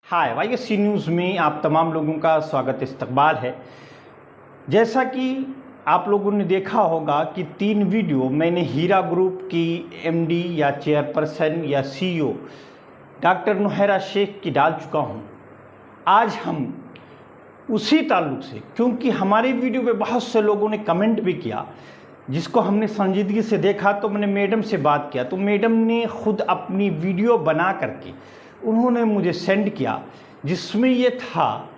हाय YSC news में आप तमाम लोगों का स्वागत इस्तकबाल है। जैसा कि आप लोगों ने देखा होगा कि 3 वीडियो मैंने हीरा ग्रुप की MD या चेयरपर्सन या CEO डॉक्टर नुहैरा शेख की डाल चुका हूं। आज हम उसी ताल्लुक़ से, क्योंकि हमारे वीडियो पे बहुत से लोगों ने कमेंट भी किया, जिसको हमने संजीदगी से देखा, तो मैंने मैडम से बात किया तो मैडम ने ख़ुद अपनी वीडियो बना करके उन्होंने मुझे सेंड किया, जिसमें ये था,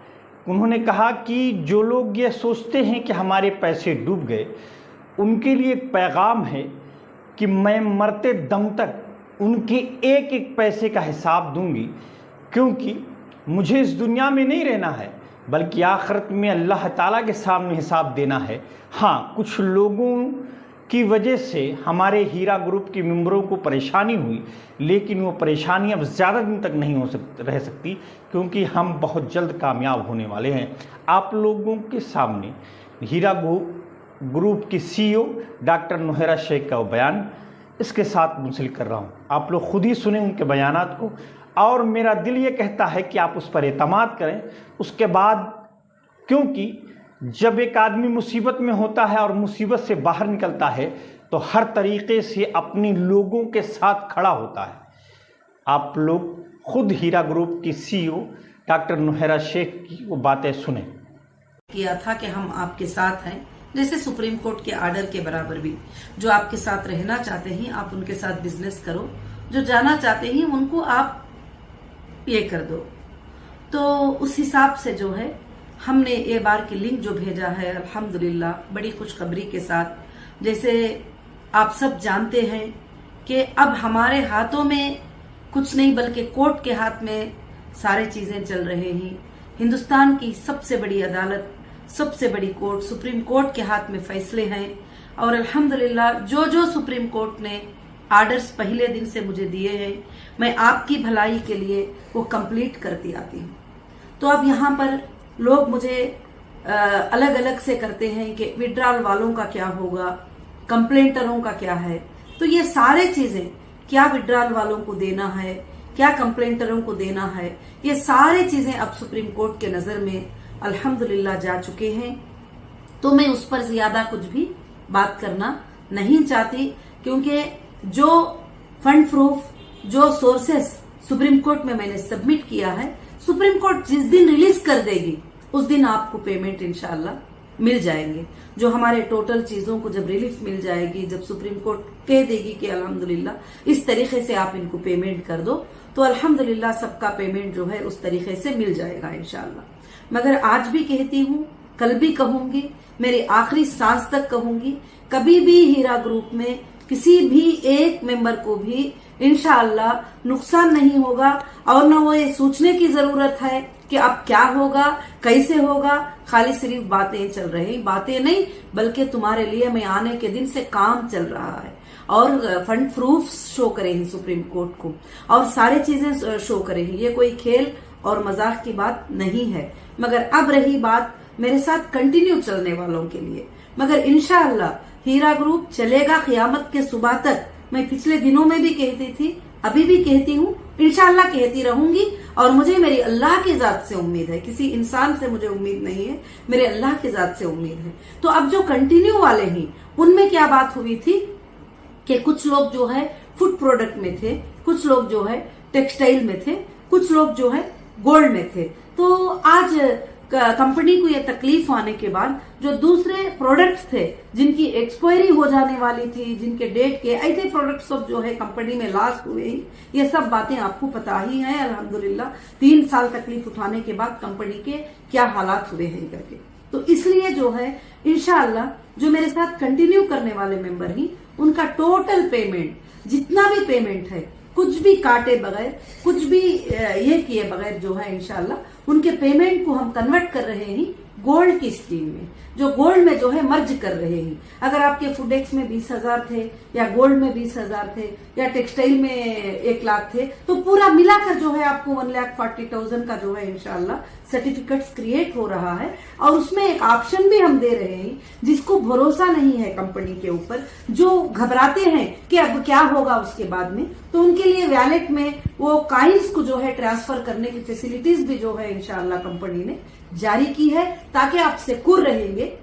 उन्होंने कहा कि जो लोग ये सोचते हैं कि हमारे पैसे डूब गए, उनके लिए एक पैगाम है कि मैं मरते दम तक उनके एक एक पैसे का हिसाब दूंगी, क्योंकि मुझे इस दुनिया में नहीं रहना है बल्कि आखिरत में अल्लाह ताला के सामने हिसाब देना है। हाँ, कुछ लोगों की वजह से हमारे हीरा ग्रुप के मेंबरों को परेशानी हुई, लेकिन वो परेशानी अब ज़्यादा दिन तक नहीं रह सकती, क्योंकि हम बहुत जल्द कामयाब होने वाले हैं। आप लोगों के सामने हीरा ग्रुप की CEO डॉक्टर नुहैरा शेख का वो बयान इसके साथ मुंसलिक कर रहा हूँ। आप लोग खुद ही सुने उनके बयानात को, और मेरा दिल ये कहता है कि आप उस पर एतमाद करें। उसके बाद, क्योंकि जब एक आदमी मुसीबत में होता है और मुसीबत से बाहर निकलता है तो हर तरीक़े से अपनी लोगों के साथ खड़ा होता है। आप लोग खुद हीरा ग्रुप की CEO डॉक्टर नुहैरा शेख की वो बातें सुने। किया था कि हम आपके साथ हैं, जैसे सुप्रीम कोर्ट के आर्डर के बराबर भी जो आपके साथ रहना चाहते हैं आप उनके साथ बिजनेस करो, जो जाना चाहते हैं उनको आप ये कर दो। तो उस हिसाब से जो है हमने ये बार की लिंक जो भेजा है, अल्हम्दुलिल्लाह बड़ी खुशखबरी के साथ। जैसे आप सब जानते हैं कि अब हमारे हाथों में कुछ नहीं बल्कि कोर्ट के हाथ में सारे चीजें चल रहे हैं। हिंदुस्तान की सबसे बड़ी अदालत, सबसे बड़ी कोर्ट, सुप्रीम कोर्ट के हाथ में फैसले हैं, और अल्हम्दुलिल्लाह जो सुप्रीम कोर्ट ने आर्डर्स पहले दिन से मुझे दिए हैं, मैं आपकी भलाई के लिए वो कंप्लीट करती आती हूँ। तो अब यहाँ पर लोग मुझे अलग अलग से करते हैं कि विड्रॉल वालों का क्या होगा, कंप्लेंटरों का क्या है। तो ये सारे चीजें, क्या विड्रॉल वालों को देना है, क्या कंप्लेंटरों को देना है, ये सारे चीजें अब सुप्रीम कोर्ट के नजर में अल्हम्दुलिल्लाह जा चुके हैं। तो मैं उस पर ज्यादा कुछ भी बात करना नहीं चाहती, क्योंकि जो फंड प्रूफ, जो सोर्सेस सुप्रीम कोर्ट में मैंने सबमिट किया है, सुप्रीम कोर्ट जिस दिन रिलीज कर देगी उस दिन आपको पेमेंट इंशाल्लाह मिल जाएंगे। जो हमारे टोटल चीजों को जब रिलीफ मिल जाएगी, जब सुप्रीम कोर्ट कह देगी कि अल्हम्दुलिल्लाह इस तरीके से आप इनको पेमेंट कर दो, तो अल्हम्दुलिल्लाह सबका पेमेंट जो है उस तरीके से मिल जाएगा इंशाल्लाह। मगर आज भी कहती हूँ, कल भी कहूंगी, मेरी आखिरी सांस तक कहूंगी, कभी भी हीरा ग्रुप में किसी भी एक मेंबर को भी इंशाअल्लाह नुकसान नहीं होगा। और न वो ये सोचने की जरूरत है कि अब क्या होगा, कैसे होगा। खाली सिर्फ बातें चल रही, बातें नहीं बल्कि तुम्हारे लिए मैं आने के दिन से काम चल रहा है, और फंड प्रूफ शो करेंगे सुप्रीम कोर्ट को, और सारी चीजें शो करेंगे। ये कोई खेल और मजाक की बात नहीं है। मगर अब रही बात मेरे साथ कंटिन्यू चलने वालों के लिए, मगर इंशाअल्लाह हीरा ग्रुप चलेगा क़यामत के सुबह तक। मैं पिछले दिनों में भी कहती थी, अभी भी कहती हूँ, इंशाअल्लाह कहती रहूंगी। और मुझे मेरी अल्लाह की जात से उम्मीद है, किसी इंसान से मुझे उम्मीद नहीं है, मेरे अल्लाह की जात से उम्मीद है। तो अब जो कंटिन्यू वाले हैं उनमें क्या बात हुई थी कि कुछ लोग जो है फूड प्रोडक्ट में थे, कुछ लोग जो है टेक्सटाइल में थे, कुछ लोग जो है गोल्ड में थे। तो आज कंपनी को ये तकलीफ आने के बाद जो दूसरे प्रोडक्ट्स थे जिनकी एक्सपायरी हो जाने वाली थी, जिनके डेट के, ऐसे प्रोडक्ट्स सब जो है कंपनी में लॉस हुए, ये सब बातें आपको पता ही है। अल्हम्दुलिल्लाह 3 साल तकलीफ उठाने के बाद कंपनी के क्या हालात हुए हैं करके। तो इसलिए जो है इंशाअल्लाह जो मेरे साथ कंटिन्यू करने वाले मेंबर ही, उनका टोटल पेमेंट, जितना भी पेमेंट है, कुछ भी काटे बगैर, कुछ भी ये किए बगैर जो है इंशाअल्लाह उनके पेमेंट को हम कन्वर्ट कर रहे हैं गोल्ड की स्कीम में, जो गोल्ड में जो है मर्ज कर रहे हैं। अगर आपके फूडेक्स में 20,000 थे या गोल्ड में 20,000 थे या टेक्सटाइल में 1 लाख थे, तो पूरा मिलाकर जो है आपको 1,40,000 का जो है इंशाल्लाह सर्टिफिकेट्स क्रिएट हो रहा है। और उसमें एक ऑप्शन भी हम दे रहे हैं, जिसको भरोसा नहीं है कंपनी के ऊपर, जो घबराते हैं कि अब क्या होगा उसके बाद में, तो उनके लिए वैलेट में वो कॉइन्स को जो है ट्रांसफर करने की फैसिलिटीज भी जो है इंशाल्लाह कंपनी ने जारी की है, ताकि आप सिक्योर रहेंगे।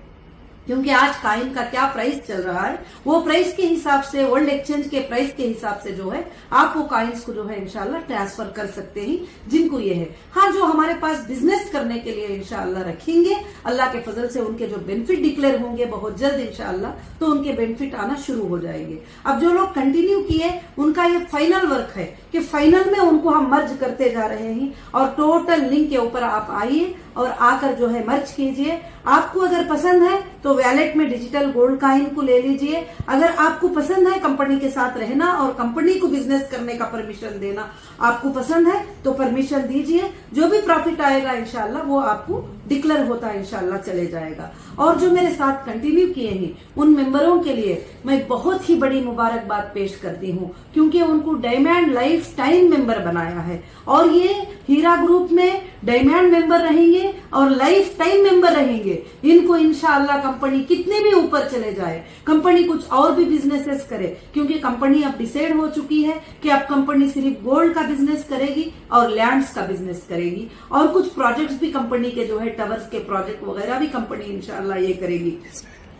क्योंकि आज कॉइन का क्या प्राइस चल रहा है, वो प्राइस के हिसाब से, वर्ल्ड एक्सचेंज के प्राइस के हिसाब से जो है आप वो कॉइन्स को जो है इंशाल्लाह ट्रांसफर कर सकते हैं, जिनको ये है। हाँ, जो हमारे पास बिजनेस करने के लिए इंशाल्लाह रखेंगे, अल्लाह के फजल से उनके जो बेनिफिट डिक्लेयर होंगे बहुत जल्द इंशाल्लाह, तो उनके बेनिफिट आना शुरू हो जाएंगे। अब जो लोग कंटिन्यू किए, उनका ये फाइनल वर्क है कि फाइनल में उनको हम मर्ज करते जा रहे हैं। और टोटल लिंक के ऊपर आप आइए और आकर जो है मर्ज कीजिए। आपको अगर पसंद है तो वैलेट में डिजिटल गोल्ड कॉइन को ले लीजिए। अगर आपको पसंद है कंपनी के साथ रहना और कंपनी को बिजनेस करने का परमिशन देना आपको पसंद है, तो परमिशन दीजिए। जो भी प्रॉफिट आएगा इंशाल्लाह वो आपको डिक्लेयर होता इंशाल्लाह चले जाएगा। और जो मेरे साथ कंटिन्यू किए हैं उन मेंबरों के लिए मैं बहुत ही बड़ी मुबारकबाद पेश करती हूँ, क्योंकि उनको डायमंड लाइफ टाइम मेंबर बनाया है। और ये हीरा ग्रुप में डायमंड मेंबर रहेंगे और लाइफ टाइम मेंबर रहेंगे। इनको इंशाअल्लाह कंपनी कितने भी ऊपर चले जाए, कंपनी कुछ और भी बिजनेसेस करे, क्योंकि कंपनी अब डिसाइड हो चुकी है कि अब कंपनी सिर्फ गोल्ड का बिजनेस करेगी और लैंड्स का बिजनेस करेगी। और कुछ प्रोजेक्ट्स भी कंपनी के जो है टावर्स के प्रोजेक्ट वगैरह भी कंपनी इंशाल्लाह ये करेगी।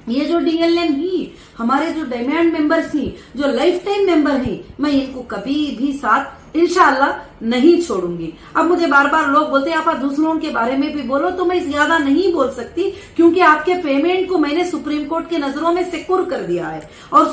ये जो डीएलएम ही हमारे जो डायमंड मेंबर्स ही, जो लाइफ टाइम मेंबर हैं, मैं इनको कभी भी साथ इंशाल्लाह नहीं छोड़ूंगी। अब मुझे बार बार लोग बोलते हैं आप दूसरों के बारे में भी बोलो, तो मैं ज्यादा नहीं बोल सकती, क्योंकि आपके पेमेंट को मैंने सुप्रीम कोर्ट के नजरों में सिक्योर कर दिया है। और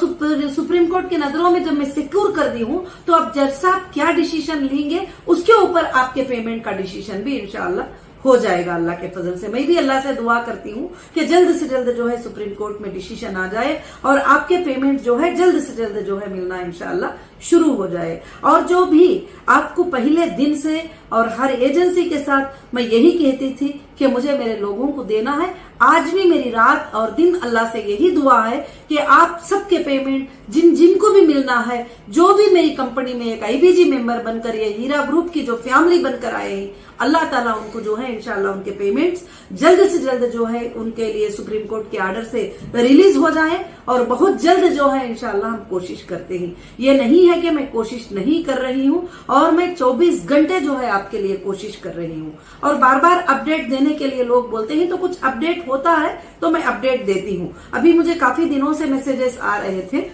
सुप्रीम कोर्ट के नजरों में जब मैं सिक्योर कर दी हूं, तो अब जज साहब क्या डिसीजन लेंगे उसके ऊपर आपके पेमेंट का डिसीजन भी इंशाल्लाह हो जाएगा अल्लाह के फजल से। मैं भी अल्लाह से दुआ करती हूँ कि जल्द से जल्द जो है सुप्रीम कोर्ट में डिसीजन आ जाए और आपके पेमेंट जो है जल्द से जल्द जो है मिलना इंशाल्लाह शुरू हो जाए। और जो भी आपको पहले दिन से और हर एजेंसी के साथ मैं यही कहती थी कि मुझे मेरे लोगों को देना है, आज भी मेरी रात और दिन अल्लाह से यही दुआ है कि आप सबके पेमेंट जिनको भी मिलना है, जो भी मेरी कंपनी में एक आईबीजी मेंबर बनकर ये हीरा ग्रुप की जो फैमिली बनकर आए हैं, अल्लाह ताला उनको जो है इंशाल्लाह उनके पेमेंट्स जल्द से जल्द जो है उनके लिए सुप्रीम कोर्ट के आर्डर से रिलीज हो जाए। और बहुत जल्द जो है इंशाल्लाह हम कोशिश करते हैं। ये नहीं है कि मैं कोशिश नहीं कर रही हूँ, और मैं 24 घंटे जो है आपके लिए कोशिश कर रही हूँ। और बार बार अपडेट देने के लिए लोग बोलते हैं, तो कुछ अपडेट होता है तो मैं अपडेट देती हूँ। अभी मुझे काफी दिनों से मैसेजेस आ रहे थे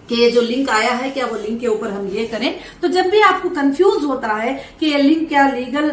कि ये जो लिंक आया है क्या वो लिंक के ऊपर हम ये करें। तो जब भी आपको कंफ्यूज होता है कि ये लिंक क्या लीगल,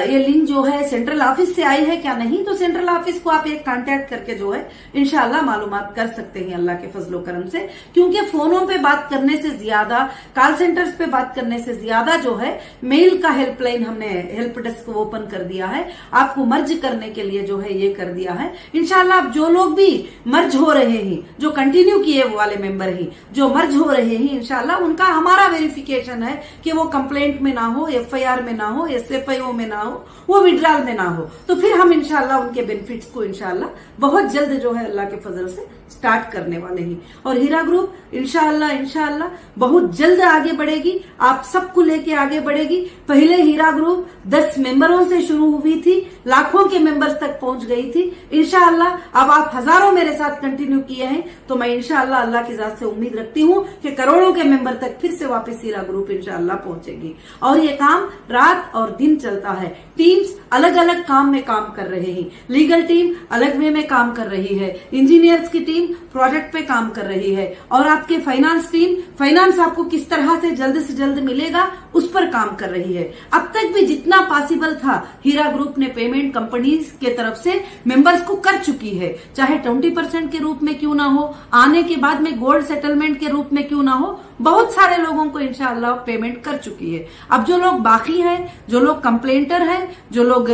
ये लिंक जो है सेंट्रल ऑफिस से आई है क्या नहीं, तो सेंट्रल ऑफिस को आप एक कांटेक्ट करके जो है इंशाल्लाह मालूमात कर सकते हैं अल्लाह के फजलो करम से। क्योंकि फोनों पे बात करने से ज्यादा, कॉल सेंटर्स पे बात करने से ज्यादा जो है मेल का हेल्पलाइन हमने हेल्प डेस्क ओपन कर दिया है, आपको मर्ज करने के लिए जो है ये कर दिया है। इंशाल्लाह आप जो लोग भी मर्ज हो रहे हैं, जो कंटिन्यू किए वाले मेंबर हैं, जो मर्ज हो रहे हैं, इंशाल्लाह उनका हमारा वेरिफिकेशन है कि वो कंप्लेंट में ना हो, एफआईआर में ना हो, एसएफआईओ में ना हो, वो विड्रॉल में ना हो। तो फिर हम इंशाल्लाह उनके बेनिफिट्स को इंशाल्लाह बहुत जल्द जो है अल्लाह के फजल से स्टार्ट करने वाले हैं। और हीरा ग्रुप इंशाल्लाह बहुत जल्द आगे बढ़ेगी, आप सबको लेके आगे बढ़ेगी। पहले हीरा ग्रुप 10 मेंबरों से शुरू हुई थी, लाखों के मेंबर्स तक पहुंच गई थी। इंशाल्लाह अब आप हजारों मेरे साथ कंटिन्यू किए हैं, तो मैं इंशाल्लाह अल्लाह की जात से उम्मीद रखती हूँ कि करोड़ों के मेंबर तक फिर से वापस हीरा ग्रुप इंशाल्लाह पहुंचेगी। और ये काम रात और दिन चलता है, टीम्स अलग अलग काम में काम कर रहे हैं। लीगल टीम अलग वे में काम कर रही है, इंजीनियर्स की टीम प्रोजेक्ट पे काम कर रही है, और आपके फाइनेंस टीम फाइनेंस आपको किस तरह से जल्द मिलेगा उस पर काम कर रही है। अब तक भी जितना पॉसिबल था हीरा ग्रुप ने पेमेंट कंपनीज के तरफ से मेंबर्स को कर चुकी है, चाहे 20% के रूप में क्यों ना हो, आने के बाद में गोल्ड सेटलमेंट के रूप में क्यों ना हो, बहुत सारे लोगों को इंशाल्लाह पेमेंट कर चुकी है। अब जो लोग बाकी हैं, जो लोग कंप्लेंटर हैं, जो लोग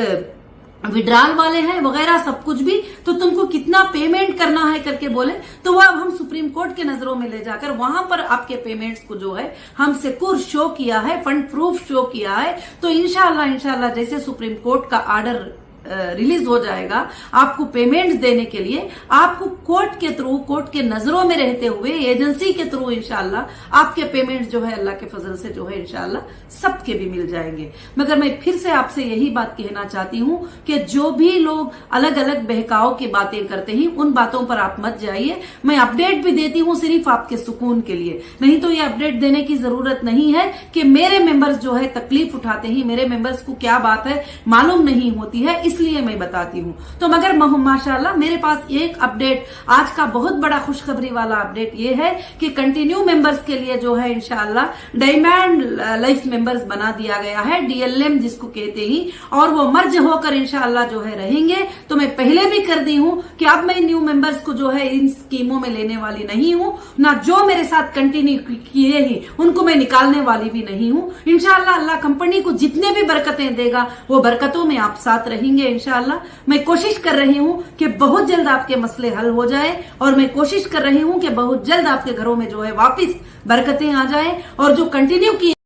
विड्रॉल वाले हैं वगैरह सब कुछ भी, तो तुमको कितना पेमेंट करना है करके बोले, तो वह अब हम सुप्रीम कोर्ट के नजरों में ले जाकर वहां पर आपके पेमेंट्स को जो है हम सिक्योर शो किया है, फंड प्रूफ शो किया है। तो इंशाल्लाह जैसे सुप्रीम कोर्ट का आर्डर रिलीज हो जाएगा आपको पेमेंट्स देने के लिए, आपको कोर्ट के थ्रू, कोर्ट के नजरों में रहते हुए एजेंसी के थ्रू इंशाल्लाह आपके पेमेंट्स जो है अल्लाह के फजल से जो है इंशाल्लाह सबके भी मिल जाएंगे। मगर मैं फिर से आपसे यही बात कहना चाहती हूं कि जो भी लोग अलग अलग बहकाव की बातें करते हैं उन बातों पर आप मत जाइए। मैं अपडेट भी देती हूं सिर्फ आपके सुकून के लिए, नहीं तो ये अपडेट देने की जरूरत नहीं है कि मेरे मेंबर्स जो है तकलीफ उठाते हैं, मेरे मेंबर्स को क्या बात है मालूम नहीं होती है, इसलिए मैं बताती हूं। तो मगर माशाल्लाह मेरे पास एक अपडेट आज का बहुत बड़ा खुशखबरी वाला अपडेट ये है कि कंटिन्यू मेंबर्स के लिए जो है इंशाल्लाह डायमंड लाइफ मेंबर्स बना दिया गया है, डीएलएम जिसको कहते ही, और वो मर्ज होकर इंशाल्लाह जो है रहेंगे। तो मैं पहले भी कर दी हूं कि अब मैं न्यू मेंबर्स को जो है इन स्कीमों में लेने वाली नहीं हूं, ना जो मेरे साथ कंटिन्यू किए ही उनको मैं निकालने वाली भी नहीं हूं। इंशाल्लाह अल्लाह कंपनी को जितने भी बरकतें देगा वो बरकतों में आप साथ रहेंगे इंशाल्लाह। मैं कोशिश कर रही हूं कि बहुत जल्द आपके मसले हल हो जाए, और मैं कोशिश कर रही हूं कि बहुत जल्द आपके घरों में जो है वापस बरकतें आ जाए, और जो कंटिन्यू की